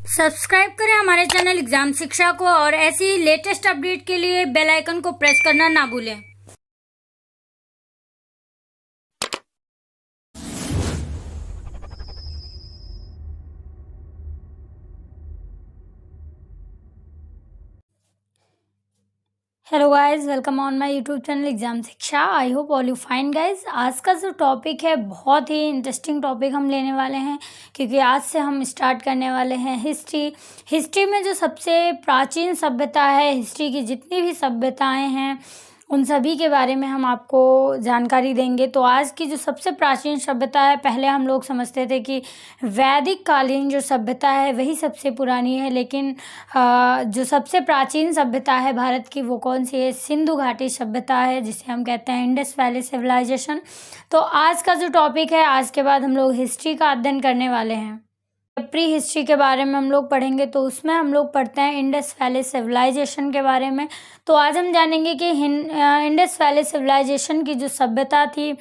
Subscribe करें हमारे channel exam शिक्षा को और ऐसी लेटेस्ट अपडेट के लिए बेल आइकन को प्रेस करना ना भूलें। Hello guys, welcome on my YouTube channel exam Shiksha. I hope all you fine guys. आज का जो टॉपिक है बहुत ही इंटरेस्टिंग टॉपिक हम लेने वाले हैं, क्योंकि आज से हम स्टार्ट करने वाले हैं हिस्ट्री में जो सबसे प्राचीन सभ्यता है, हिस्ट्री की जितनी भी सभ्यताएं हैं उन सभी के बारे में हम आपको जानकारी देंगे। तो आज की जो सबसे प्राचीन सभ्यता है, पहले हम लोग समझते थे कि वैदिक कालीन जो सभ्यता है वही सबसे पुरानी है, लेकिन जो सबसे प्राचीन सभ्यता है भारत की वो कौन सी है? सिंधु घाटी सभ्यता है, जिसे हम कहते हैं इंडस वैली सिविलाइजेशन। तो आज का जो टॉपिक है, आज के बाद हम लोग हिस्ट्री का अध्ययन करने वाले हैं। प्री हिस्ट्री के बारे में हम लोग पढ़ेंगे, तो उसमें हम लोग पढ़ते हैं इंडस वैली सिविलाइजेशन के बारे में। तो आज हम जानेंगे कि इंडस वैली सिविलाइजेशन की जो सभ्यता थी,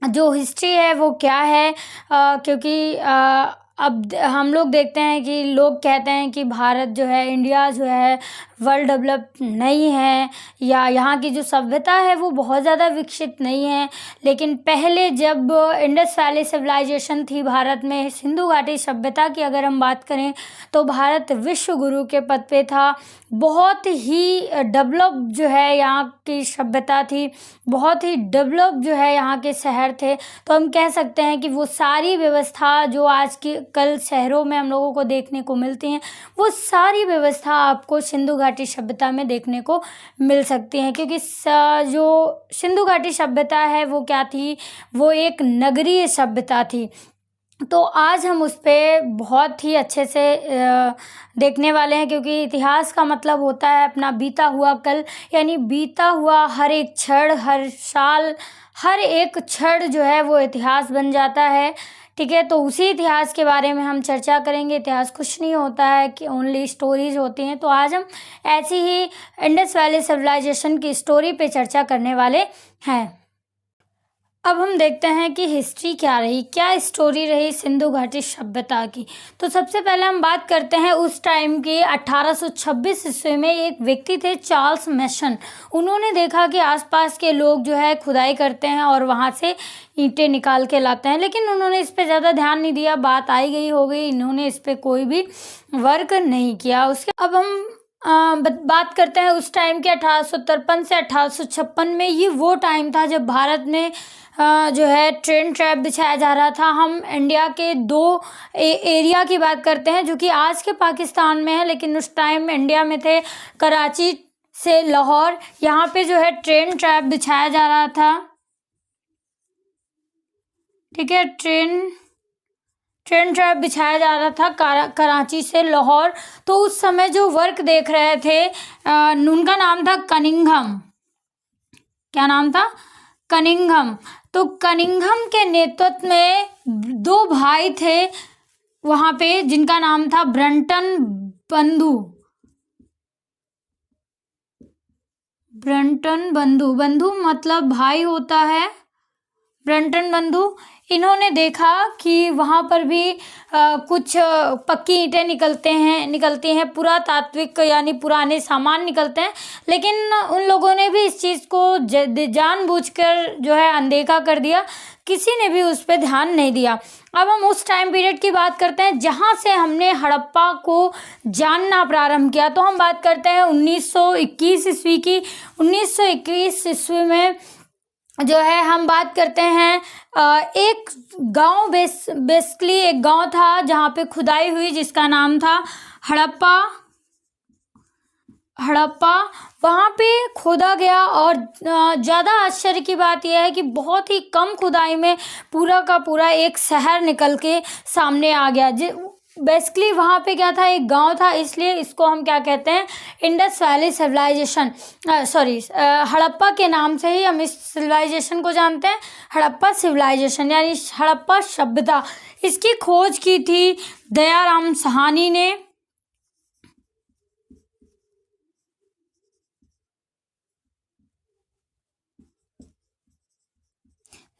जो हिस्ट्री है वो क्या है। क्योंकि अब हम लोग देखते हैं कि लोग कहते हैं कि भारत जो है, इंडिया जो है वर्ल्ड डेवलप नहीं है, या यहाँ की जो सभ्यता है वो बहुत ज़्यादा विकसित नहीं है। लेकिन पहले जब इंडस वैली सिविलाइजेशन थी भारत में, सिंधु घाटी सभ्यता की अगर हम बात करें, तो भारत विश्व गुरु के पद पे था। बहुत ही डेवलप जो है यहाँ की सभ्यता थी, बहुत ही डेवलप जो है यहाँ के शहर थे। तो हम कह सकते हैं कि वो सारी व्यवस्था जो आज की कल शहरों में हम लोगों को देखने को मिलती हैं, वो सारी व्यवस्था आपको सिंधु घाटी सभ्यता में देखने को मिल सकती हैं। क्योंकि जो सिंधु घाटी सभ्यता है वो क्या थी? वो एक नगरीय सभ्यता थी। तो आज हम उस पर बहुत ही अच्छे से देखने वाले हैं, क्योंकि इतिहास का मतलब होता है अपना बीता हुआ कल, यानी बीता हुआ हर एक क्षण, हर साल, हर एक क्षण जो है वो इतिहास बन जाता है। ठीक है, तो उसी इतिहास के बारे में हम चर्चा करेंगे। इतिहास कुछ नहीं होता है कि ओनली स्टोरीज होती हैं। तो आज हम ऐसी ही इंडस वैली सिविलाइजेशन की स्टोरी पे चर्चा करने वाले हैं। अब हम देखते हैं कि हिस्ट्री क्या रही, क्या स्टोरी रही सिंधु घाटी सभ्यता की। तो सबसे पहले हम बात करते हैं उस टाइम की। 1826 ईस्वी में एक व्यक्ति थे, चार्ल्स मैसन। उन्होंने देखा कि आसपास के लोग जो है खुदाई करते हैं और वहाँ से ईंटें निकाल के लाते हैं, लेकिन उन्होंने इस पर ज़्यादा ध्यान नहीं दिया। बात आई गई हो गई, इन्होंने इस पर कोई भी वर्क नहीं किया। उसके अब हम बात करते हैं उस टाइम के 1853 से 1856 में। ये वो टाइम था जब भारत में जो है ट्रेन ट्रैप बिछाया जा रहा था। हम इंडिया के दो एरिया की बात करते हैं जो कि आज के पाकिस्तान में है, लेकिन उस टाइम इंडिया में थे। कराची से लाहौर, यहाँ पे जो है ट्रेन ट्रैप बिछाया जा रहा था। ठीक है, ट्रेन ट्रैप बिछाया जा रहा था कराची से लाहौर। तो उस समय जो वर्क देख रहे थे, उनका नाम था कनिंघम। क्या नाम था? कनिंघम। तो कनिंघम के नेतृत्व में दो भाई थे वहां पे, जिनका नाम था ब्रंटन बंधु। ब्रंटन बंधु, बंधु मतलब भाई होता है, ब्रंटन बंधु। इन्होंने देखा कि वहाँ पर भी कुछ पक्की ईंटें निकलती हैं, पुरातात्विक यानी पुराने सामान निकलते हैं, लेकिन उन लोगों ने भी इस चीज़ को जानबूझकर जो है अनदेखा कर दिया। किसी ने भी उस पर ध्यान नहीं दिया। अब हम उस टाइम पीरियड की बात करते हैं जहाँ से हमने हड़प्पा को जानना प्रारंभ किया। तो हम बात करते हैं 1921 ईस्वी की। 1921 ईस्वी में जो है हम बात करते हैं एक गांव, बेसिकली एक गांव था जहाँ पे खुदाई हुई, जिसका नाम था हड़प्पा। वहाँ पे खोदा गया और ज़्यादा आश्चर्य की बात यह है कि बहुत ही कम खुदाई में पूरा का पूरा एक शहर निकल के सामने आ गया। बेसिकली वहाँ पे क्या था? एक गांव था, इसलिए इसको हम क्या कहते हैं? इंडस वैली सिविलाइजेशन, हड़प्पा के नाम से ही हम इस सिविलाइजेशन को जानते हैं। हड़प्पा सिविलाइजेशन यानी हड़प्पा सभ्यता, इसकी खोज की थी दयाराम साहनी ने।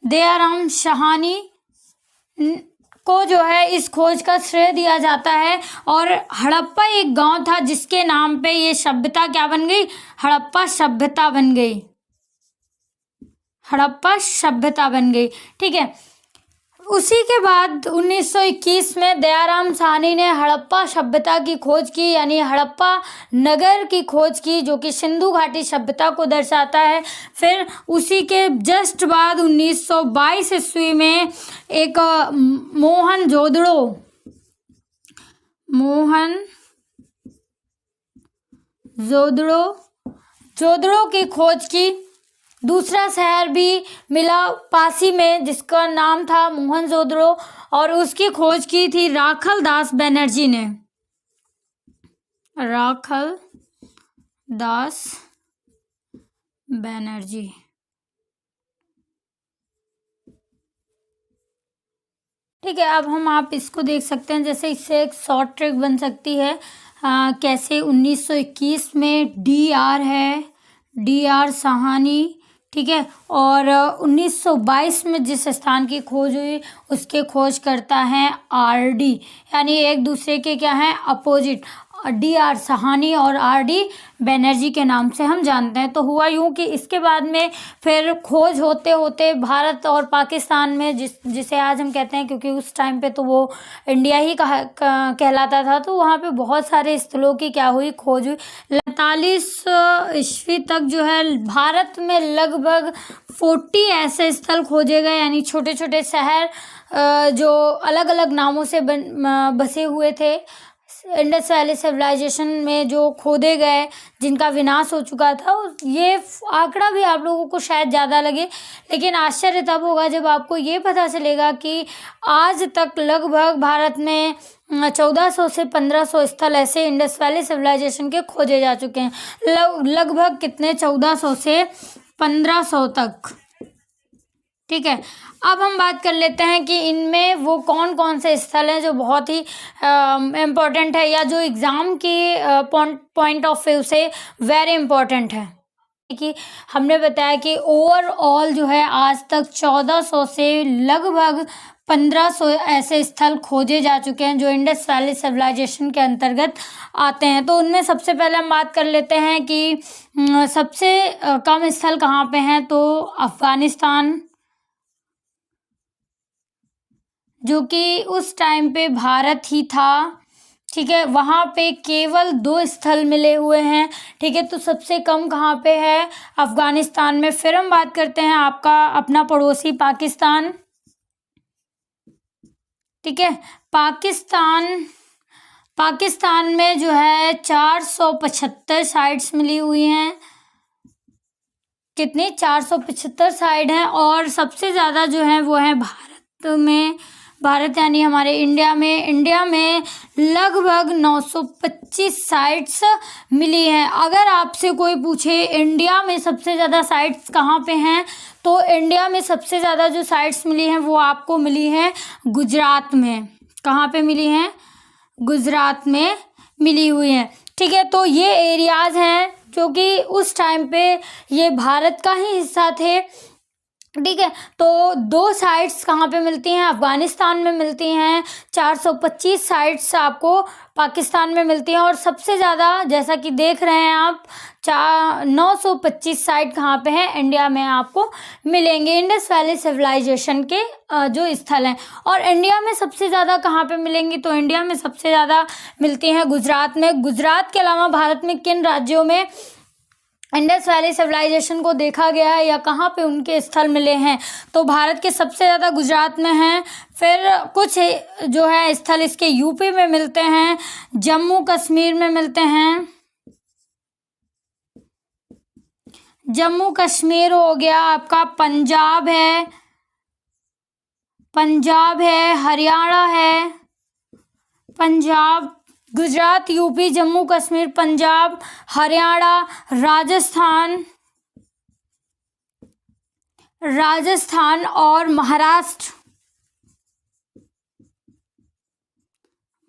दयाराम साहनी को जो है इस खोज का श्रेय दिया जाता है। और हड़प्पा एक गांव था जिसके नाम पे ये सभ्यता क्या बन गई, हड़प्पा सभ्यता बन गई, हड़प्पा सभ्यता बन गई। ठीक है, उसी के बाद 1921 में दयाराम साहनी ने हड़प्पा सभ्यता की खोज की, यानी हड़प्पा नगर की खोज की, जो कि सिंधु घाटी सभ्यता को दर्शाता है। फिर उसी के जस्ट बाद 1922 ईस्वी में एक जोदड़ो की खोज की। दूसरा शहर भी मिला पासी में जिसका नाम था मोहनजोदड़ो, और उसकी खोज की थी राखल दास बनर्जी ने, राखल दास बनर्जी। ठीक है, अब हम आप इसको देख सकते हैं, जैसे इससे एक शॉर्ट ट्रिक बन सकती है। कैसे 1921 में डी आर साहनी, ठीक है, और 1922 में जिस स्थान की खोज हुई उसके खोज करता है आर डी, यानी एक दूसरे के क्या हैं, अपोजिट, डी आर साहनी और आर डी बनर्जी के नाम से हम जानते हैं। तो हुआ यूं कि इसके बाद में फिर खोज होते होते भारत और पाकिस्तान में, जिसे आज हम कहते हैं, क्योंकि उस टाइम पे तो वो इंडिया ही कहलाता था, तो वहाँ पे बहुत सारे स्थलों की क्या हुई, खोज हुई। 45 ईस्वी तक जो है भारत में लगभग 40 ऐसे स्थल खोजे गए, यानी छोटे छोटे शहर जो अलग अलग नामों से बसे हुए थे इंडस वैली सिविलाइजेशन में, जो खोदे गए, जिनका विनाश हो चुका था। ये आंकड़ा भी आप लोगों को शायद ज़्यादा लगे, लेकिन आश्चर्य तब होगा जब आपको ये पता चलेगा कि आज तक लगभग भारत में 1400 से 1500 स्थल ऐसे इंडस वैली सिविलाइजेशन के खोजे जा चुके हैं। लगभग कितने, 1400 से 1500 तक। ठीक है, अब हम बात कर लेते हैं कि इनमें वो कौन कौन से स्थल हैं जो बहुत ही इम्पोर्टेंट है, या जो एग्ज़ाम की पॉइंट ऑफ व्यू से वेरी इम्पोर्टेंट है। कि हमने बताया कि ओवरऑल जो है आज तक 1400 से लगभग 1500 ऐसे स्थल खोजे जा चुके हैं जो इंडस वैली सिविलाइजेशन के अंतर्गत आते हैं। तो उनमें सबसे पहले हम बात कर लेते हैं कि सबसे कम स्थल कहाँ पे हैं, तो अफगानिस्तान, जो कि उस टाइम पे भारत ही था। ठीक है, वहाँ पे केवल 2 स्थल मिले हुए हैं। ठीक है, तो सबसे कम कहाँ पे है, अफगानिस्तान में। फिर हम बात करते हैं आपका अपना पड़ोसी पाकिस्तान। ठीक है, पाकिस्तान में जो है 475 साइट्स मिली हुई हैं। कितनी, 475 साइट हैं। और सबसे ज़्यादा जो है वो है भारत यानी हमारे इंडिया में लगभग 925 साइट्स मिली हैं। अगर आपसे कोई पूछे इंडिया में सबसे ज़्यादा साइट्स कहाँ पे हैं, तो इंडिया में सबसे ज़्यादा जो साइट्स मिली हैं वो आपको मिली हैं गुजरात में। कहाँ पे मिली हैं, गुजरात में मिली हुई हैं। ठीक है, तो ये एरियाज़ हैं जो कि उस टाइम पे ये भारत का ही हिस्सा थे। ठीक है, तो 2 साइट्स कहाँ पे मिलती हैं, अफगानिस्तान में मिलती हैं। 425 साइट्स आपको पाकिस्तान में मिलती हैं। और सबसे ज़्यादा, जैसा कि देख रहे हैं आप, 925 साइट कहाँ पे हैं, इंडिया में आपको मिलेंगे, इंडस वैली सिविलाइजेशन के जो स्थल हैं। और इंडिया में सबसे ज़्यादा कहाँ पे मिलेंगी, तो इंडिया में सबसे ज़्यादा मिलती हैं गुजरात में। गुजरात के अलावा भारत में किन राज्यों में इंडस वैली सिविलाइजेशन को देखा गया है, या कहाँ पे उनके स्थल मिले हैं, तो भारत के सबसे ज़्यादा गुजरात में हैं। फिर कुछ जो है स्थल इसके यूपी में मिलते हैं, जम्मू कश्मीर में मिलते हैं। जम्मू कश्मीर हो गया आपका, पंजाब है, हरियाणा है, गुजरात, यूपी, जम्मू कश्मीर, पंजाब, हरियाणा, राजस्थान और महाराष्ट्र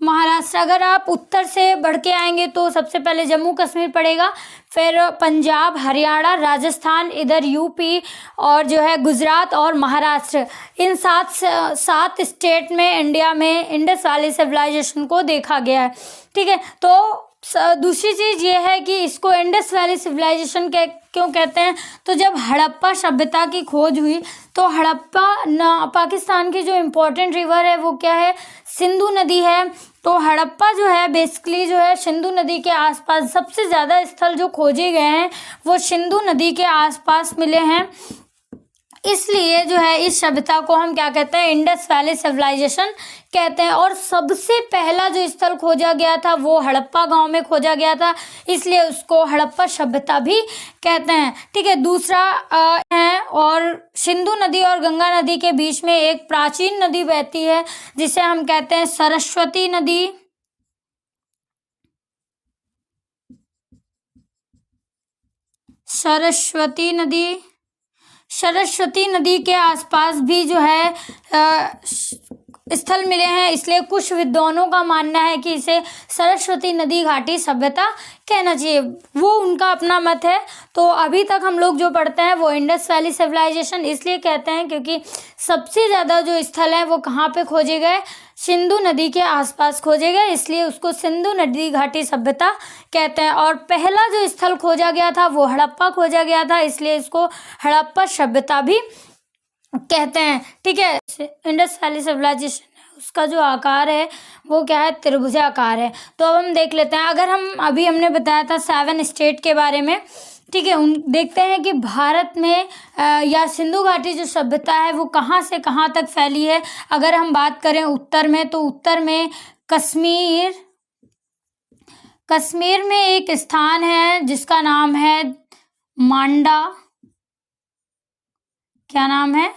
महाराष्ट्र। अगर आप उत्तर से बढ़ के आएंगे तो सबसे पहले जम्मू कश्मीर पड़ेगा, फिर पंजाब, हरियाणा, राजस्थान, इधर यूपी और जो है गुजरात और महाराष्ट्र। इन सात स्टेट में इंडिया में इंडस वैली सिविलाइजेशन को देखा गया है। ठीक है, तो दूसरी चीज़ ये है कि इसको इंडस वैली सिविलाइजेशन क्यों कहते हैं, तो जब हड़प्पा सभ्यता की खोज हुई तो हड़प्पा पाकिस्तान की जो इम्पोर्टेंट रिवर है वो क्या है, सिंधु नदी है। तो हड़प्पा जो है बेसिकली जो है सिंधु नदी के आसपास सबसे ज़्यादा स्थल जो खोजे गए हैं वो सिंधु नदी के आसपास मिले हैं, इसलिए जो है इस सभ्यता को हम क्या कहते हैं, इंडस वैली सिविलाइजेशन कहते हैं। और सबसे पहला जो स्थल खोजा गया था वो हड़प्पा गांव में खोजा गया था, इसलिए उसको हड़प्पा सभ्यता भी कहते हैं। ठीक है, दूसरा है, और सिंधु नदी और गंगा नदी के बीच में एक प्राचीन नदी बहती है जिसे हम कहते हैं सरस्वती नदी। सरस्वती नदी, सरस्वती नदी के आसपास भी जो है स्थल मिले हैं, इसलिए कुछ विद्वानों का मानना है कि इसे सरस्वती नदी घाटी सभ्यता कहना चाहिए, वो उनका अपना मत है। तो अभी तक हम लोग जो पढ़ते हैं वो इंडस वैली सिविलाइजेशन इसलिए कहते हैं क्योंकि सबसे ज़्यादा जो स्थल हैं वो कहाँ पे खोजे गए, सिंधु नदी के आसपास खोजे गए, इसलिए उसको सिंधु नदी घाटी सभ्यता कहते हैं। और पहला जो स्थल खोजा गया था वो हड़प्पा खोजा गया था, इसलिए इसको हड़प्पा सभ्यता भी कहते हैं। ठीक है, इंडस वैली सिविलाइजेशन उसका जो आकार है वो क्या है, त्रिभुजाकार है। तो अब हम देख लेते हैं, अगर हमने बताया था 7 स्टेट के बारे में। ठीक है, देखते हैं कि भारत में या सिंधु घाटी जो सभ्यता है वो कहाँ से कहाँ तक फैली है। अगर हम बात करें उत्तर में, तो उत्तर में कश्मीर में एक स्थान है जिसका नाम है मांडा। क्या नाम है,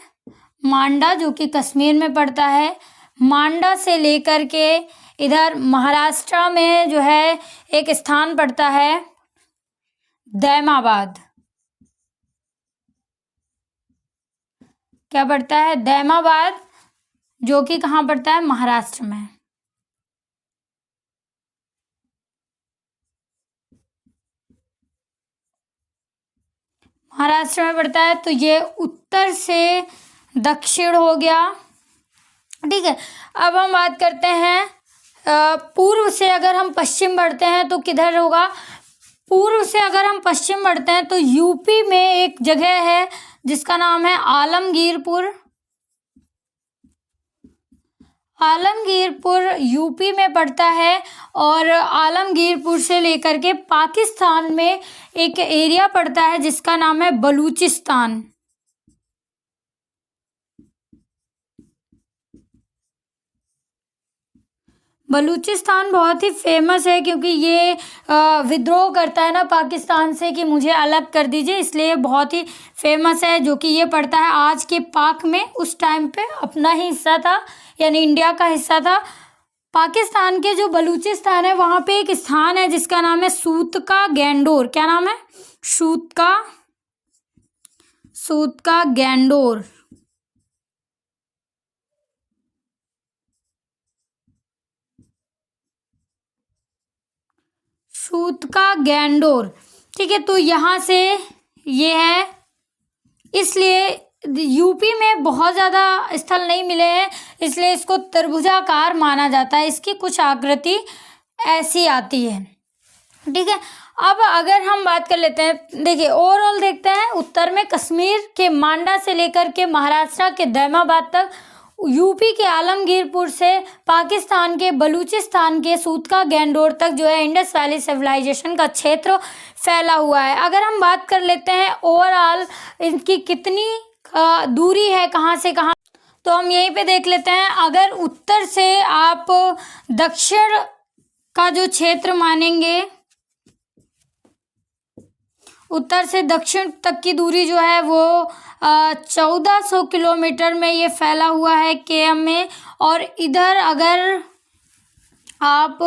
मांडा, जो कि कश्मीर में पड़ता है। मांडा से लेकर के इधर महाराष्ट्र में जो है एक स्थान पड़ता है दैमाबाद। क्या पड़ता है, दैमाबाद, जो कि कहाँ पड़ता है, महाराष्ट्र में। महाराष्ट्र में पड़ता है। तो ये उत्तर से दक्षिण हो गया। ठीक है, अब हम बात करते हैं पूर्व से अगर हम पश्चिम बढ़ते हैं तो किधर होगा। पूर्व से अगर हम पश्चिम बढ़ते हैं तो यूपी में एक जगह है जिसका नाम है आलमगीरपुर। आलमगीरपुर यूपी में पड़ता है, और आलमगीरपुर से लेकर के पाकिस्तान में एक एरिया पड़ता है जिसका नाम है बलूचिस्तान। बलूचिस्तान बहुत ही फेमस है क्योंकि ये विद्रोह करता है ना पाकिस्तान से कि मुझे अलग कर दीजिए, इसलिए बहुत ही फेमस है। जो कि ये पड़ता है आज के पाक में, उस टाइम पे अपना ही हिस्सा था, यानी इंडिया का हिस्सा था। पाकिस्तान के जो बलूचिस्तान है वहाँ पे एक स्थान है जिसका नाम है सूतका गैंडोर। क्या नाम है, सूतका गैंडोर। सूतका गैंडोर। ठीक है, तो यहाँ से ये है, इसलिए यूपी में बहुत ज़्यादा स्थल नहीं मिले हैं, इसलिए इसको त्रिभुजाकार माना जाता है। इसकी कुछ आकृति ऐसी आती है। ठीक है, अब अगर हम बात कर लेते हैं, देखिए ओवरऑल देखते हैं, उत्तर में कश्मीर के मांडा से लेकर के महाराष्ट्र के दैमाबाद तक, यूपी के आलमगीरपुर से पाकिस्तान के बलूचिस्तान के सूतका गैंडोर तक जो है इंडस वैली सिविलाइजेशन का क्षेत्र फैला हुआ है। अगर हम बात कर लेते हैं ओवरऑल इनकी कितनी दूरी है कहाँ से कहाँ, तो हम यहीं पे देख लेते हैं। अगर उत्तर से आप दक्षिण का जो क्षेत्र मानेंगे, उत्तर से दक्षिण तक की दूरी जो है वो 1400 किलोमीटर में ये फैला हुआ है केएम में। और इधर अगर आप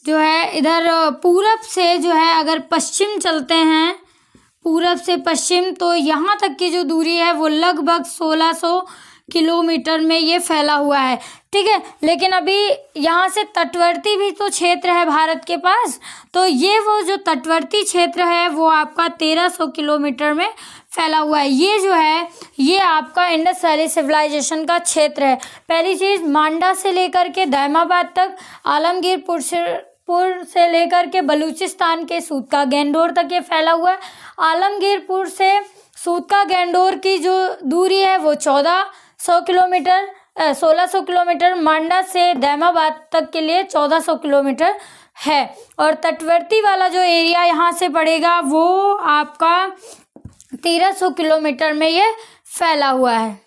जो है इधर पूरब से जो है अगर पश्चिम चलते हैं, पूरब से पश्चिम, तो यहाँ तक की जो दूरी है वो लगभग 1600 किलोमीटर में ये फैला हुआ है। ठीक है, लेकिन अभी यहाँ से तटवर्ती भी तो क्षेत्र है भारत के पास, तो ये वो जो तटवर्ती क्षेत्र है वो आपका 1300 किलोमीटर में फैला हुआ है। ये जो है ये आपका इंडस वैली सिविलाइजेशन का क्षेत्र है। पहली चीज़, मांडा से लेकर के दैमाबाद तक, आलमगीरपुर से लेकर के बलूचिस्तान के सूतका गैंडोर तक ये फैला हुआ है। आलमगीरपुर से सूतका गैंडोर की जो दूरी है वो 1400 किलोमीटर 1600 किलोमीटर, मांडा से दैमाबाद तक के लिए 1400 किलोमीटर है। और तटवर्ती वाला जो एरिया यहाँ से पड़ेगा वो आपका 1300 किलोमीटर में ये फैला हुआ है।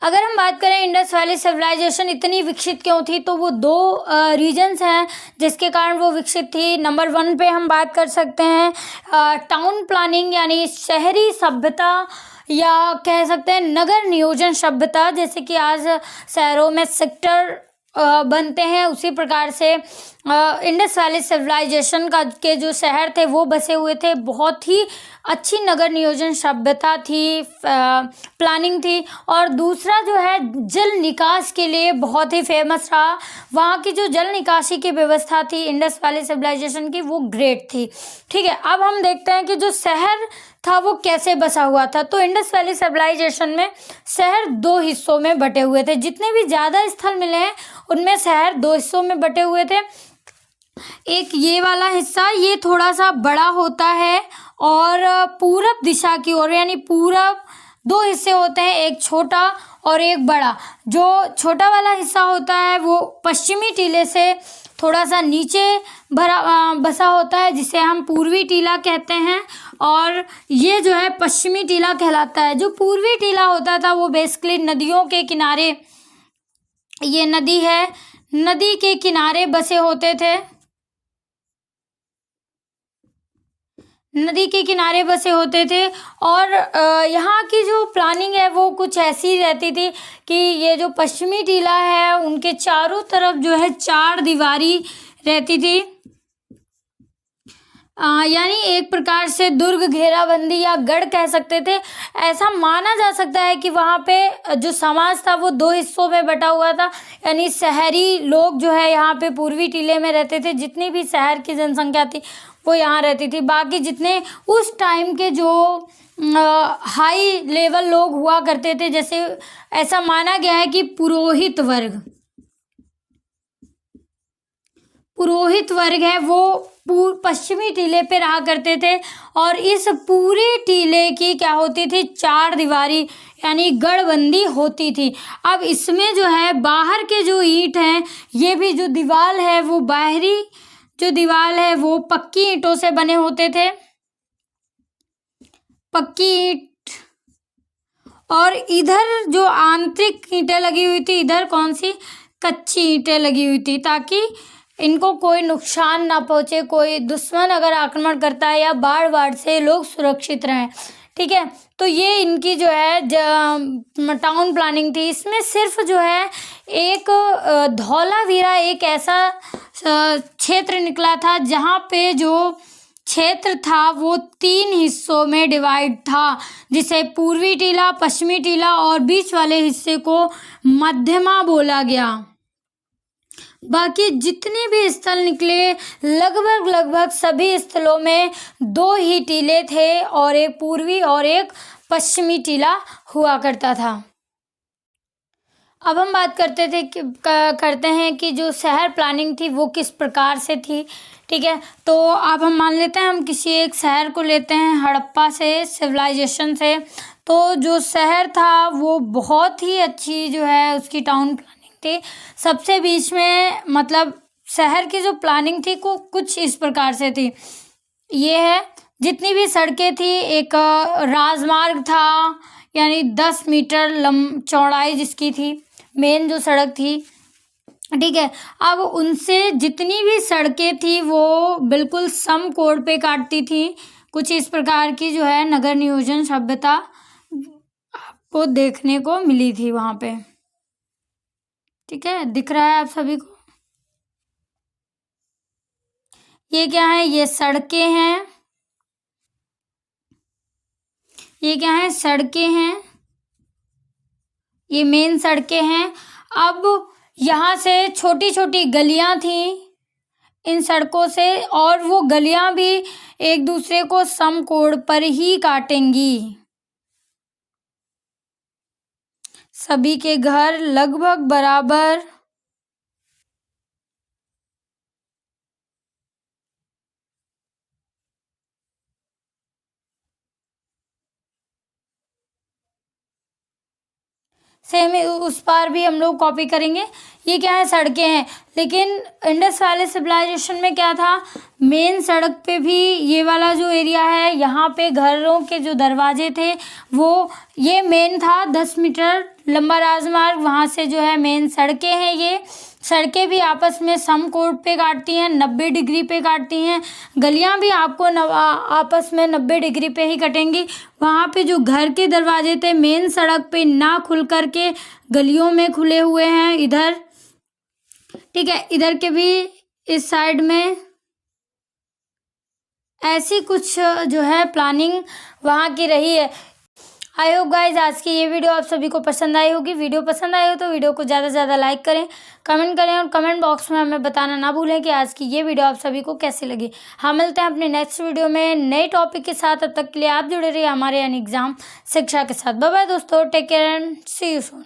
अगर हम बात करें इंडस वैली सिविलाइजेशन इतनी विकसित क्यों थी, तो वो दो रीजन्स हैं जिसके कारण वो विकसित थी। नंबर 1 पे हम बात कर सकते हैं टाउन प्लानिंग, यानी शहरी सभ्यता, या कह सकते हैं नगर नियोजन सभ्यता। जैसे कि आज शहरों में सेक्टर बनते हैं, उसी प्रकार से इंडस वैली सिविलाइजेशन के जो शहर थे वो बसे हुए थे। बहुत ही अच्छी नगर नियोजन सभ्यता थी, प्लानिंग थी। और दूसरा जो है जल निकास के लिए बहुत ही फेमस रहा। वहाँ की जो जल निकासी की व्यवस्था थी इंडस वैली सिविलाइजेशन की, वो ग्रेट थी। ठीक है, अब हम देखते हैं कि जो शहर था वो कैसे बसा हुआ था। तो इंडस वैली सिविलाइजेशन में शहर 2 हिस्सों में बटे हुए थे। जितने भी ज़्यादा स्थल मिले हैं उनमें शहर 2 हिस्सों में बटे हुए थे। एक ये वाला हिस्सा ये थोड़ा सा बड़ा होता है और पूरब दिशा की ओर, यानी पूरब 2 हिस्से होते हैं, एक छोटा और एक बड़ा। जो छोटा वाला हिस्सा होता है वो पश्चिमी टीले से थोड़ा सा नीचे बसा होता है, जिसे हम पूर्वी टीला कहते हैं। और ये जो है पश्चिमी टीला कहलाता है। जो पूर्वी टीला होता था वो बेसिकली नदियों के किनारे, ये नदी है, नदी के किनारे बसे होते थे, नदी के किनारे बसे होते थे। और यहाँ की जो प्लानिंग है वो कुछ ऐसी रहती थी कि ये जो पश्चिमी टीला है उनके चारों तरफ जो है 4 दीवारी रहती थी, यानी एक प्रकार से दुर्ग घेराबंदी या गढ़ कह सकते थे। ऐसा माना जा सकता है कि वहाँ पे जो समाज था वो 2 हिस्सों में बटा हुआ था, यानी शहरी लोग जो है यहाँ पे पूर्वी टीले में रहते थे। जितनी भी शहर की जनसंख्या थी वो यहाँ रहती थी। बाकी जितने उस टाइम के जो हाई लेवल लोग हुआ करते थे, जैसे ऐसा माना गया है कि पुरोहित वर्ग है वो पश्चिमी टीले पे रहा करते थे। और इस पूरे टीले की क्या होती थी, 4 दीवारी यानी गढ़बंदी होती थी। अब इसमें जो है बाहर के जो ईंट हैं, ये भी जो दीवार है वो बाहरी जो दीवार है वो पक्की ईंटों से बने होते थे, पक्की ईंट। और इधर जो आंतरिक ईंटें लगी हुई थी, इधर कौन सी, कच्ची ईंटें लगी हुई थी, ताकि इनको कोई नुकसान ना पहुंचे, कोई दुश्मन अगर आक्रमण करता है या बाढ़ से लोग सुरक्षित रहें। ठीक है, तो ये इनकी जो है टाउन प्लानिंग थी। इसमें सिर्फ जो है एक धौलावीरा एक ऐसा क्षेत्र निकला था जहाँ पे जो क्षेत्र था वो 3 हिस्सों में डिवाइड था, जिसे पूर्वी टीला, पश्चिमी टीला और बीच वाले हिस्से को मध्यमा बोला गया। बाकी जितने भी स्थल निकले लगभग सभी स्थलों में 2 ही टीले थे, और एक पूर्वी और एक पश्चिमी टीला हुआ करता था। अब हम बात करते हैं कि जो शहर प्लानिंग थी वो किस प्रकार से थी। ठीक है, तो अब हम मान लेते हैं हम किसी एक शहर को लेते हैं हड़प्पा से, सिविलाइजेशन से। तो जो शहर था वो बहुत ही अच्छी जो है उसकी टाउन प्लानिंग थी। सबसे बीच में मतलब शहर की जो प्लानिंग थी को कुछ इस प्रकार से थी। ये है, जितनी भी सड़कें थी, एक राजमार्ग था, यानी 10 मीटर चौड़ाई जिसकी थी, मेन जो सड़क थी। ठीक है, अब उनसे जितनी भी सड़कें थी वो बिल्कुल समकोण पे काटती थी। कुछ इस प्रकार की जो है नगर नियोजन सभ्यता आपको देखने को मिली थी वहाँ पे। ठीक है, दिख रहा है आप सभी को? ये क्या है, ये सड़कें हैं, ये क्या है, सड़कें हैं। ये मेन सड़कें हैं। अब यहाँ से छोटी छोटी गलियाँ थीं इन सड़कों से, और वो गलियाँ भी एक दूसरे को समकोण पर ही काटेंगी। सभी के घर लगभग बराबर सेम उस पार भी हम लोग कॉपी करेंगे। ये क्या है, सड़कें हैं। लेकिन इंडस वैली सिविलाइजेशन में क्या था, मेन सड़क पे भी ये वाला जो एरिया है, यहाँ पे घरों के जो दरवाजे थे वो, ये मेन था 10 मीटर लंबा राजमार्ग। वहाँ से जो है मेन सड़कें हैं, ये सड़कें भी आपस में समकोण पे काटती हैं, 90 डिग्री पे काटती हैं। गलियां भी आपको आपस में 90 डिग्री पे ही कटेंगी। वहाँ पे जो घर के दरवाजे थे मेन सड़क पे ना खुल कर के गलियों में खुले हुए हैं इधर, ठीक है। इधर के भी इस साइड में ऐसी कुछ जो है प्लानिंग वहाँ की रही है। आई होप गाइज आज की ये वीडियो आप सभी को पसंद आई होगी। वीडियो पसंद आई हो तो वीडियो को ज़्यादा से ज़्यादा लाइक करें, कमेंट करें, और कमेंट बॉक्स में हमें बताना ना भूलें कि आज की ये वीडियो आप सभी को कैसी लगी। हम मिलते हैं अपने नेक्स्ट वीडियो में नए टॉपिक के साथ। तब तक के लिए आप जुड़े रहिए हमारे एग्जाम शिक्षा के साथ। बाय बाय दोस्तों, take care and see you soon.